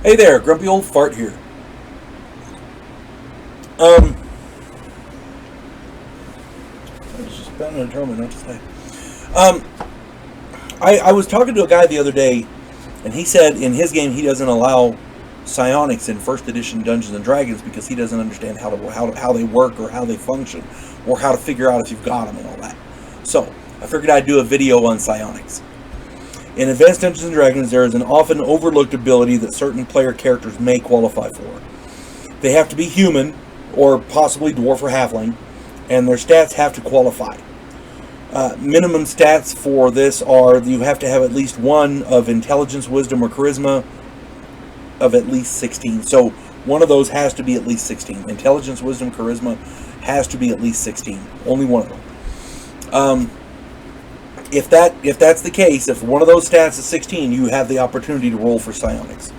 Hey there, Grumpy Old Fart here. I was just about to determine what to say. I was talking to a guy the other day, and he said in his game he doesn't allow psionics in first edition Dungeons and Dragons because he doesn't understand how they work or how they function or how to figure out if you've got them and all that. So I figured I'd do a video on psionics. In Advanced Dungeons and Dragons, there is an often overlooked ability that certain player characters may qualify for. They have to be human, or possibly dwarf or halfling, and their stats have to qualify. Minimum stats for this are you have to have at least one of intelligence, wisdom, or charisma of at least 16. So one of those has to be at least 16. Intelligence, wisdom, charisma has to be at least 16. Only one of them. If that's the case, if one of those stats is 16, you have the opportunity to roll for psionics.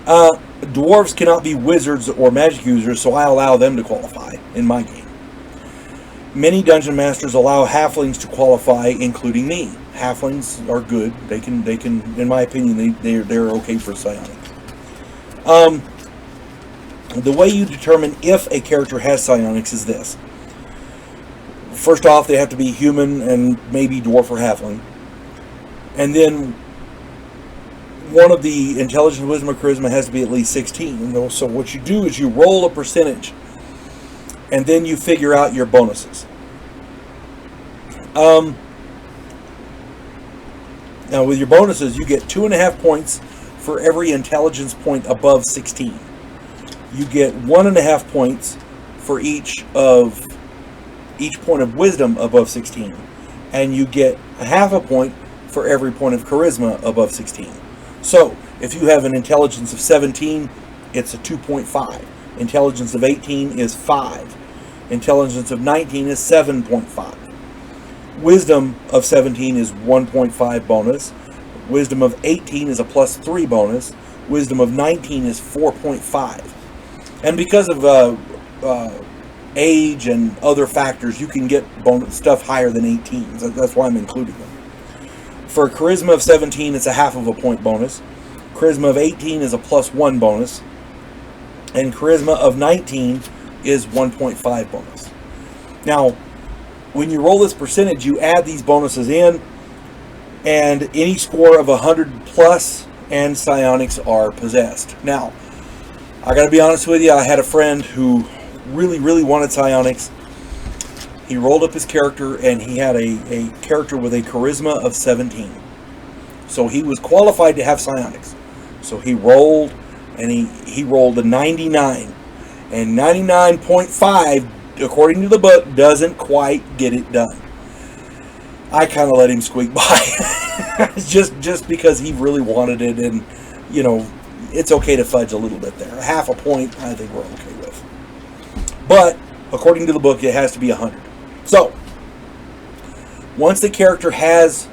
Dwarves cannot be wizards or magic users, so I allow them to qualify in my game. Many dungeon masters allow halflings to qualify, including me. Halflings are good. They can. In my opinion, they're okay for psionics. The way you determine if a character has psionics is this. First off, they have to be human and maybe dwarf or halfling. And then one of the intelligence, wisdom, or charisma has to be at least 16. So what you do is you roll a percentage, and then you figure out your bonuses. Now with your bonuses, you get 2.5 points for every intelligence point above 16. You get 1.5 points for each point of wisdom above 16, and you get 0.5 point for every point of charisma above 16. So if you have an intelligence of 17, it's a 2.5. Intelligence of 18 is 5. Intelligence of 19 is 7.5. Wisdom of 17 is 1.5 bonus. Wisdom of 18 is a +3 bonus. Wisdom of 19 is 4.5. And because of age and other factors, you can get bonus stuff higher than 18. So that's why I'm including them. For charisma of 17, it's a 0.5 point bonus. Charisma of 18 is a +1 bonus. And charisma of 19 is 1.5 bonus. Now, when you roll this percentage, you add these bonuses in, and any score of 100 plus and psionics are possessed. Now, I gotta be honest with you, I had a friend who really wanted psionics. He rolled up his character, and he had a character with a charisma of 17. So he was qualified to have psionics. So he rolled, and he rolled a 99. And 99.5, according to the book, doesn't quite get it done. I kind of let him squeak by. just because he really wanted it, and, you know, it's okay to fudge a little bit there. 0.5 point, I think we're okay with. But, according to the book, it has to be 100. So, once the character has,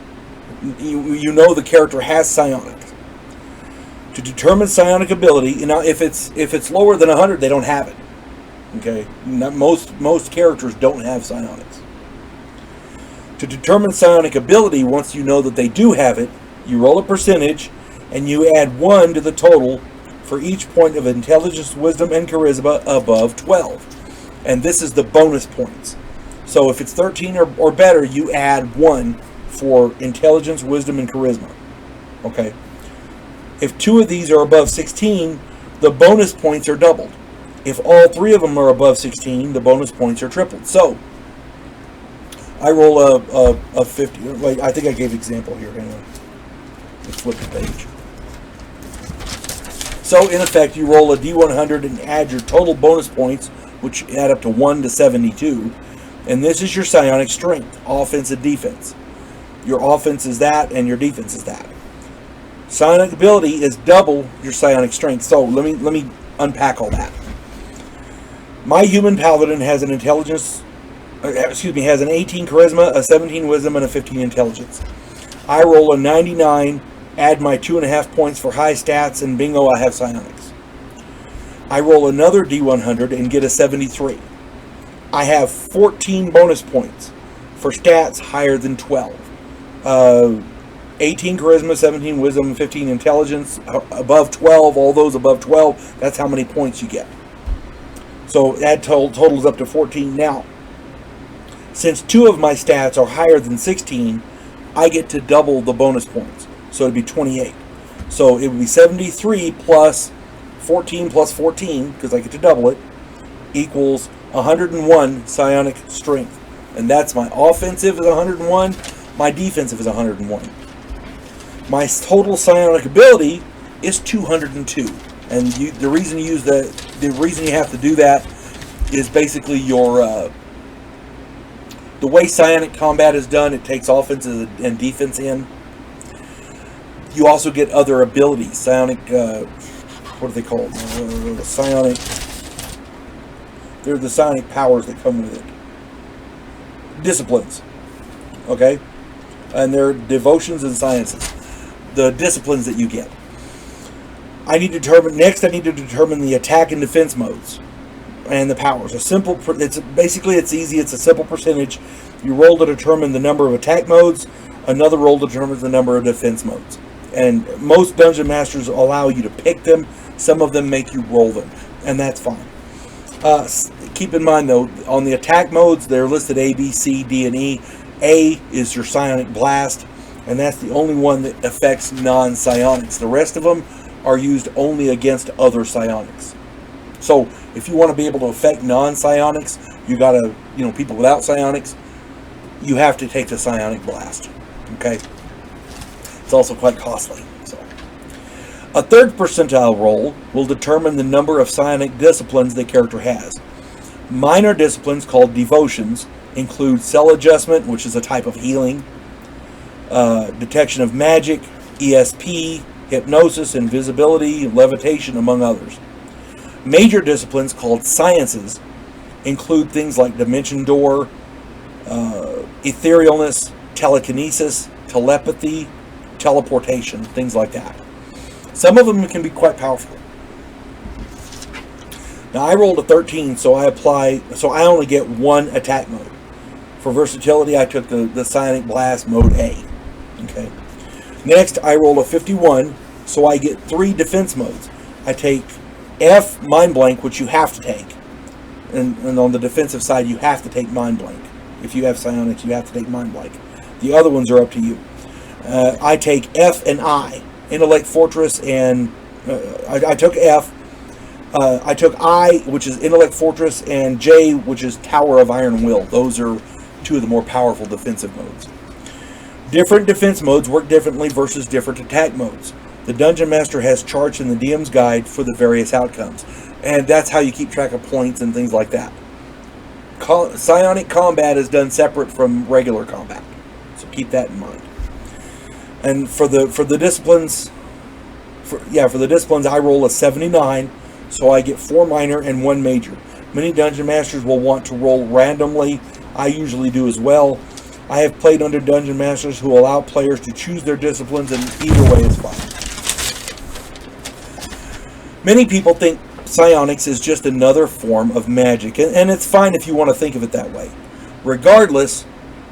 you know the character has psionics. To determine psionic ability, now if it's lower than 100, they don't have it. Okay? Most characters don't have psionics. To determine psionic ability, once you know that they do have it, you roll a percentage, and you add 1 to the total for each point of intelligence, wisdom, and charisma above 12. And this is the bonus points. So if it's 13 or better, you add 1 for intelligence, wisdom, and charisma. Okay? If 2 of these are above 16, the bonus points are doubled. If all 3 of them are above 16, the bonus points are tripled. So, I roll a 50. Wait, I think I gave an example here. Hang on. Let's flip the page. So, in effect, you roll a D100 and add your total bonus points, which add up to 1 to 72. And this is your psionic strength, offense and defense. Your offense is that, and your defense is that. Psionic ability is double your psionic strength. So let me unpack all that. My human paladin has an intelligence, has an 18 charisma, a 17 wisdom, and a 15 intelligence. I roll a 99, add my 2.5 points for high stats, and bingo, I have psionics. I roll another D100 and get a 73. I have 14 bonus points for stats higher than 12. 18 charisma, 17 wisdom, 15 intelligence, above 12, all those above 12, that's how many points you get. So that totals up to 14. Now, since 2 of my stats are higher than 16, I get to double the bonus points. So it'd be 28. So it would be 73 plus 14 plus 14, because I get to double it, equals 101 psionic strength. And that's my offensive is 101, my defensive is 101. My total psionic ability is 202. And the reason you have to do that is basically your the way psionic combat is done. It takes offense and defense in. You also get other abilities. Psionic, what are they called? Psionic. They're the psionic powers that come with it. Disciplines. Okay? And they're devotions and sciences. The disciplines that you get. I need to determine the attack and defense modes and the powers. It's easy. It's a simple percentage. You roll to determine the number of attack modes. Another roll determines the number of defense modes. And most dungeon masters allow you to pick them. Some of them make you roll them, and that's fine. Keep in mind though, on the attack modes, they're listed A, B, C, D, and E. A is your psionic blast, and that's the only one that affects non-psionics. The rest of them are used only against other psionics. So if you want to be able to affect non-psionics, you gotta, people without psionics, you have to take the psionic blast. Okay? It's also quite costly. So a third percentile roll will determine the number of psionic disciplines the character has. Minor disciplines called devotions include cell adjustment, which is a type of healing, detection of magic, ESP, hypnosis, invisibility, levitation, among others. Major disciplines called sciences include things like dimension door, etherealness, telekinesis, telepathy, teleportation, things like that. Some of them can be quite powerful. Now I rolled a 13, so I only get one attack mode. For versatility, I took the Psionic Blast mode A. Okay. Next, I rolled a 51, so I get 3 defense modes. I take F, Mind Blank, which you have to take. And on the defensive side, you have to take Mind Blank. If you have Psionics, you have to take Mind Blank. The other ones are up to you. I take F and I. Intellect Fortress and... I took F. I took I, which is Intellect Fortress, and J, which is Tower of Iron Will. Those are 2 of the more powerful defensive modes. Different defense modes work differently versus different attack modes. The Dungeon Master has charts in the DM's guide for the various outcomes. And that's how you keep track of points and things like that. Psionic combat is done separate from regular combat. So keep that in mind. And for the disciplines, I roll a 79, so I get 4 minor and 1 major. Many Dungeon Masters will want to roll randomly. I usually do as well. I have played under Dungeon Masters who allow players to choose their disciplines, and either way is fine. Many people think psionics is just another form of magic, and it's fine if you want to think of it that way. Regardless,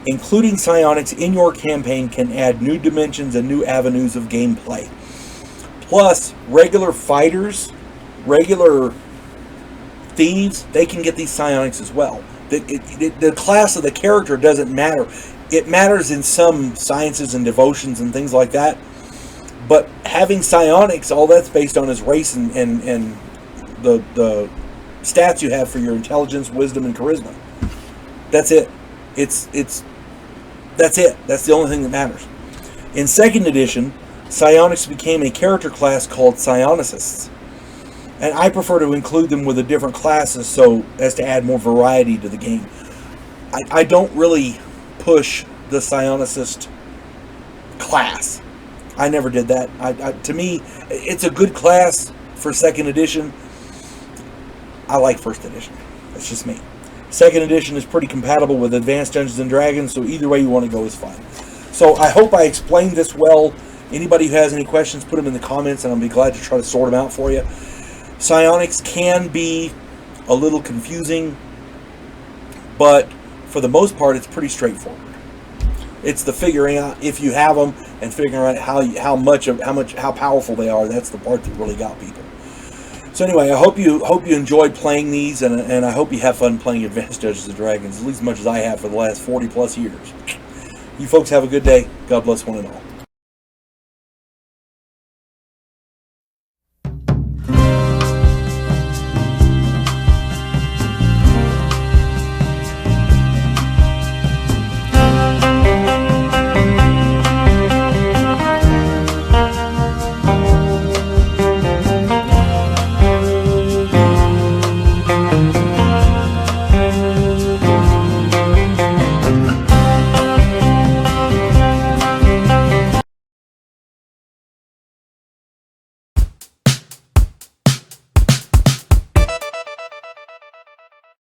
including psionics in your campaign can add new dimensions and new avenues of gameplay. Plus, regular fighters, regular thieves, they can get these psionics as well. The class of the character doesn't matter. It matters in some sciences and devotions and things like that. But having psionics, all that's based on is race and the stats you have for your intelligence, wisdom, and charisma. That's it. That's it. That's the only thing that matters. In 2nd edition, psionics became a character class called psionicists. And I prefer to include them with the different classes so as to add more variety to the game. I don't really push the psionicist class. I never did that. To me, it's a good class for 2nd edition. I like 1st edition. That's just me. 2nd edition is pretty compatible with Advanced Dungeons and Dragons, so either way you want to go is fine. So I hope I explained this well. Anybody who has any questions, put them in the comments, and I'll be glad to try to sort them out for you. Psionics can be a little confusing, but for the most part, it's pretty straightforward. It's the figuring out if you have them and figuring out how powerful they are. That's the part that really got people. So anyway, I hope you enjoyed playing these, and I hope you have fun playing Advanced Dungeons and Dragons, at least as much as I have for the last 40 plus years. You folks have a good day. God bless one and all.